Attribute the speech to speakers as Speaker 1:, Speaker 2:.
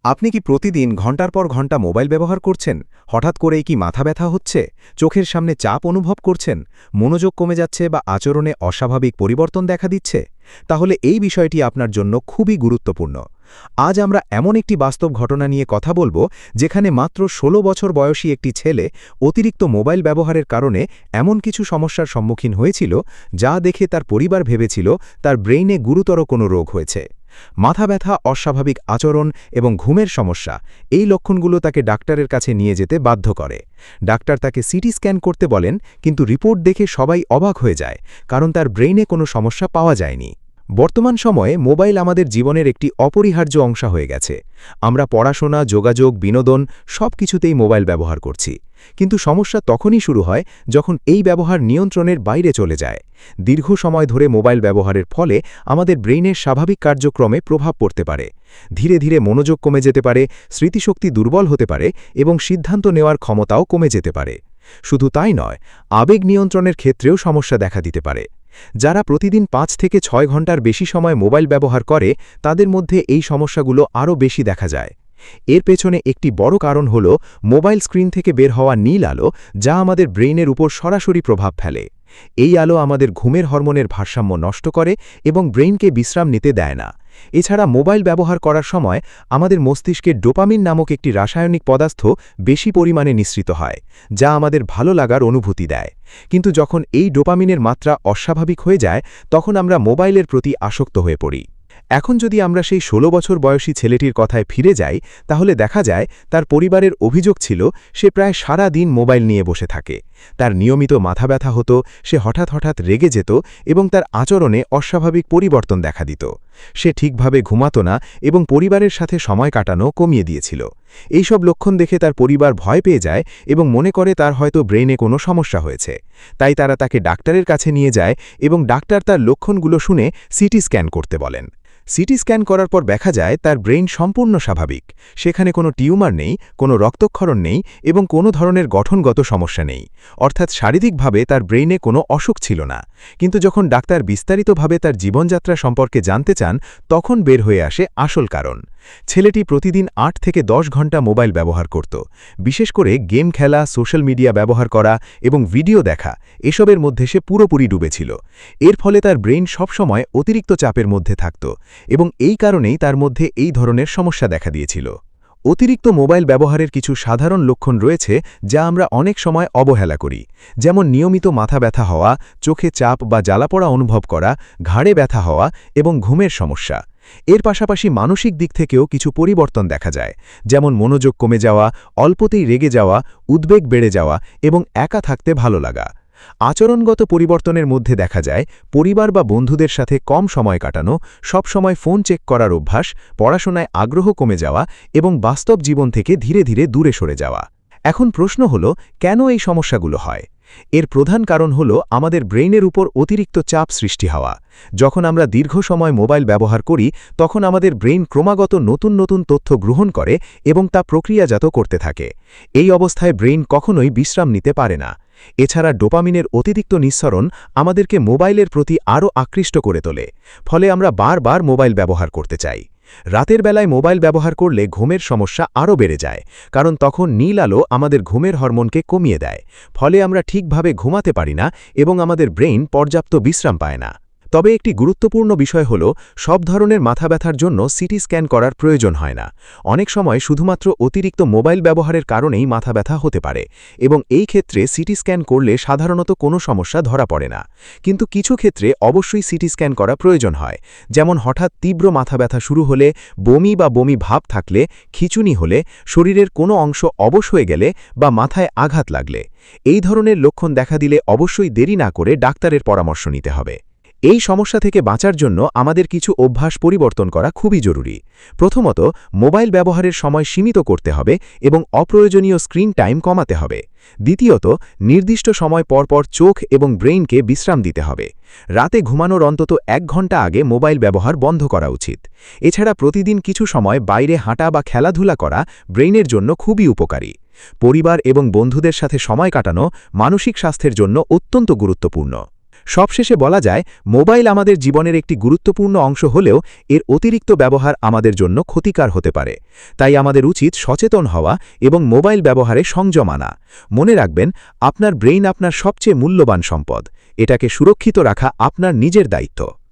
Speaker 1: আপনি কি প্রতিদিন ঘন্টার পর ঘন্টা মোবাইল ব্যবহার করছেন? হঠাৎ করেই কি মাথা ব্যথা হচ্ছে? চোখের সামনে চাপ অনুভব করছেন? মনোযোগ কমে যাচ্ছে বা আচরণে অস্বাভাবিক পরিবর্তন দেখা দিচ্ছে? তাহলে এই বিষয়টি আপনার জন্য খুবই গুরুত্বপূর্ণ। আজ আমরা এমন একটি বাস্তব ঘটনা নিয়ে কথা বলবো, যেখানে মাত্র ১৬ বছর বয়সী একটি ছেলে অতিরিক্ত মোবাইল ব্যবহারের কারণে এমন কিছু সমস্যার সম্মুখীন হয়েছিল, যা দেখে তার পরিবার ভেবেছিল তার ব্রেইনে গুরুতর কোনো রোগ হয়েছে। মাথা ব্যথা, অস্বাভাবিক আচরণ এবং ঘুমের সমস্যা, এই লক্ষণগুলো তাকে ডাক্তারের কাছে নিয়ে যেতে বাধ্য করে। ডাক্তার তাকে সিটি স্ক্যান করতে বলেন, কিন্তু রিপোর্ট দেখে সবাই অবাক হয়ে যায়, কারণ তার ব্রেইনে কোনো সমস্যা পাওয়া যায়নি। বর্তমান সময়ে মোবাইল আমাদের জীবনের একটি অপরিহার্য অংশ হয়ে গেছে। আমরা পড়াশোনা, যোগাযোগ, বিনোদন সবকিছুতেই মোবাইল ব্যবহার করছি। কিন্তু সমস্যা তখনই শুরু হয় যখন এই ব্যবহার নিয়ন্ত্রণের বাইরে চলে যায়। দীর্ঘ সময় ধরে মোবাইল ব্যবহারের ফলে আমাদের ব্রেইনের স্বাভাবিক কার্যক্রমে প্রভাব পড়তে পারে। ধীরে ধীরে মনোযোগ কমে যেতে পারে, স্মৃতিশক্তি দুর্বল হতে পারে এবং সিদ্ধান্ত নেওয়ার ক্ষমতাও কমে যেতে পারে। শুধু তাই নয়, আবেগ নিয়ন্ত্রণের ক্ষেত্রেও সমস্যা দেখা দিতে পারে। যারা প্রতিদিন ৫ থেকে ৬ ঘন্টার বেশি সময় মোবাইল ব্যবহার করে, তাদের মধ্যে এই সমস্যাগুলো আরও বেশি দেখা যায়। এর পেছনে একটি বড় কারণ হল মোবাইল স্ক্রিন থেকে বের হওয়া নীল আলো, যা আমাদের ব্রেইনের উপর সরাসরি প্রভাব ফেলে। এই আলো আমাদের ঘুমের হরমোনের ভারসাম্য নষ্ট করে এবং ব্রেইনকে বিশ্রাম নিতে দেয় না। এছাড়া মোবাইল ব্যবহার করার সময় আমাদের মস্তিষ্কে ডোপামিন নামক একটি রাসায়নিক পদার্থ বেশি পরিমাণে নিঃসৃত হয়, যা আমাদের ভালো লাগার অনুভূতি দেয়। কিন্তু যখন এই ডোপামিনের মাত্রা অস্বাভাবিক হয়ে যায়, তখন আমরা মোবাইলের প্রতি আসক্ত হয়ে পড়ি। এখন যদি আমরা সেই ১৬ বছর বয়সী ছেলেটির কথায় ফিরে যাই, তাহলে দেখা যায় তার পরিবারের অভিযোগ ছিল সে প্রায় সারা দিন মোবাইল নিয়ে বসে থাকে। তার নিয়মিত মাথা ব্যথা হতো, সে হঠাৎ হঠাৎ রেগে যেত এবং তার আচরণে অস্বাভাবিক পরিবর্তন দেখা দিত। সে ঠিকভাবে ঘুমাতো না এবং পরিবারের সাথে সময় কাটানো কমিয়ে দিয়েছিল। এইসব লক্ষণ দেখে তার পরিবার ভয় পেয়ে যায় এবং মনে করে তার হয়তো ব্রেইনে কোনো সমস্যা হয়েছে। তাই তারা তাকে ডাক্তারের কাছে নিয়ে যায় এবং ডাক্তার তার লক্ষণগুলো শুনে সিটি স্ক্যান করতে বলেন। সিটি স্ক্যান করার পর দেখা যায় তার ব্রেইন সম্পূর্ণ স্বাভাবিক। সেখানে কোনো টিউমার নেই, কোনো রক্তক্ষরণ নেই এবং কোনো ধরনের গঠনগত সমস্যা নেই। অর্থাৎ শারীরিকভাবে তার ব্রেইনে কোনো অসুখ ছিল না। কিন্তু যখন ডাক্তার বিস্তারিতভাবে তার জীবনযাত্রা সম্পর্কে জানতে চান, তখন বের হয়ে আসে আসল কারণ। ছেলেটি প্রতিদিন ৮ থেকে ১০ ঘন্টা মোবাইল ব্যবহার করত। বিশেষ করে গেম খেলা, সোশ্যাল মিডিয়া ব্যবহার করা এবং ভিডিও দেখা, এসবের মধ্যে সে পুরোপুরি ডুবেছিল। এর ফলে তার ব্রেইন সবসময় অতিরিক্ত চাপের মধ্যে থাকত এবং এই কারণেই তার মধ্যে এই ধরনের সমস্যা দেখা দিয়েছিল। অতিরিক্ত মোবাইল ব্যবহারের কিছু সাধারণ লক্ষণ রয়েছে, যা আমরা অনেক সময় অবহেলা করি। যেমন নিয়মিত মাথা ব্যথা হওয়া, চোখে চাপ বা জ্বালাপোড়া অনুভব করা, ঘাড়ে ব্যথা হওয়া এবং ঘুমের সমস্যা। এর পাশাপাশি মানসিক দিক থেকেও কিছু পরিবর্তন দেখা যায়, যেমন মনোযোগ কমে যাওয়া, অল্পতেই রেগে যাওয়া, উদ্বেগ বেড়ে যাওয়া এবং একা থাকতে ভালো লাগা। আচরণগত পরিবর্তনের মধ্যে দেখা যায় পরিবার বা বন্ধুদের সাথে কম সময় কাটানো, সবসময় ফোন চেক করার অভ্যাস, পড়াশোনায় আগ্রহ কমে যাওয়া এবং বাস্তব জীবন থেকে ধীরে ধীরে দূরে সরে যাওয়া। এখন প্রশ্ন হল, কেন এই সমস্যাগুলো হয়? এর প্রধান কারণ হল আমাদের ব্রেইনের উপর অতিরিক্ত চাপ সৃষ্টি হওয়া। যখন আমরা দীর্ঘ সময় মোবাইল ব্যবহার করি, তখন আমাদের ব্রেইন ক্রমাগত নতুন নতুন তথ্য গ্রহণ করে এবং তা প্রক্রিয়াজাত করতে থাকে। এই অবস্থায় ব্রেইন কখনোই বিশ্রাম নিতে পারে না। এছাড়া ডোপামিনের অতিরিক্ত নিঃসরণ আমাদেরকে মোবাইলের প্রতি আরও আকৃষ্ট করে তোলে, ফলে আমরা বারবার মোবাইল ব্যবহার করতে চাই। রাতের বেলায় মোবাইল ব্যবহার করলে ঘুমের সমস্যা আরও বেড়ে যায়, কারণ তখন নীল আলো আমাদের ঘুমের হরমোনকে কমিয়ে দেয়। ফলে আমরা ঠিকভাবে ঘুমাতে পারি না এবং আমাদের ব্রেইন পর্যাপ্ত বিশ্রাম পায় না। তবে একটি গুরুত্বপূর্ণ বিষয় হল, সব ধরনের মাথা ব্যথার জন্য সিটি স্ক্যান করার প্রয়োজন হয় না। অনেক সময় শুধুমাত্র অতিরিক্ত মোবাইল ব্যবহারের কারণেই মাথা ব্যথা হতে পারে এবং এই ক্ষেত্রে সিটি স্ক্যান করলে সাধারণত কোনো সমস্যা ধরা পড়ে না। কিন্তু কিছু ক্ষেত্রে অবশ্যই সিটি স্ক্যান করা প্রয়োজন হয়, যেমন হঠাৎ তীব্র মাথা ব্যথা শুরু হলে, বমি বা বমি ভাব থাকলে, খিঁচুনি হলে, শরীরের কোনো অংশ অবশ হয়ে গেলে বা মাথায় আঘাত লাগলে। এই ধরনের লক্ষণ দেখা দিলে অবশ্যই দেরি না করে ডাক্তারের পরামর্শ নিতে হবে। এই সমস্যা থেকে বাঁচার জন্য আমাদের কিছু অভ্যাস পরিবর্তন করা খুবই জরুরি। প্রথমত, মোবাইল ব্যবহারের সময় সীমিত করতে হবে এবং অপ্রয়োজনীয় স্ক্রিন টাইম কমাতে হবে। দ্বিতীয়ত, নির্দিষ্ট সময় পরপর চোখ এবং ব্রেইনকে বিশ্রাম দিতে হবে। রাতে ঘুমানোর অন্তত ১ ঘন্টা আগে মোবাইল ব্যবহার বন্ধ করা উচিত। এছাড়া প্রতিদিন কিছু সময় বাইরে হাঁটা বা খেলাধুলা করা ব্রেইনের জন্য খুবই উপকারী। পরিবার এবং বন্ধুদের সাথে সময় কাটানো মানসিক স্বাস্থ্যের জন্য অত্যন্ত গুরুত্বপূর্ণ। সবশেষে বলা যায়, মোবাইল আমাদের জীবনের একটি গুরুত্বপূর্ণ অংশ হলেও এর অতিরিক্ত ব্যবহার আমাদের জন্য ক্ষতিকর হতে পারে। তাই আমাদের উচিত সচেতন হওয়া এবং মোবাইল ব্যবহারে সংযম আনা। মনে রাখবেন, আপনার ব্রেইন আপনার সবচেয়ে মূল্যবান সম্পদ। এটাকে সুরক্ষিত রাখা আপনার নিজের দায়িত্ব।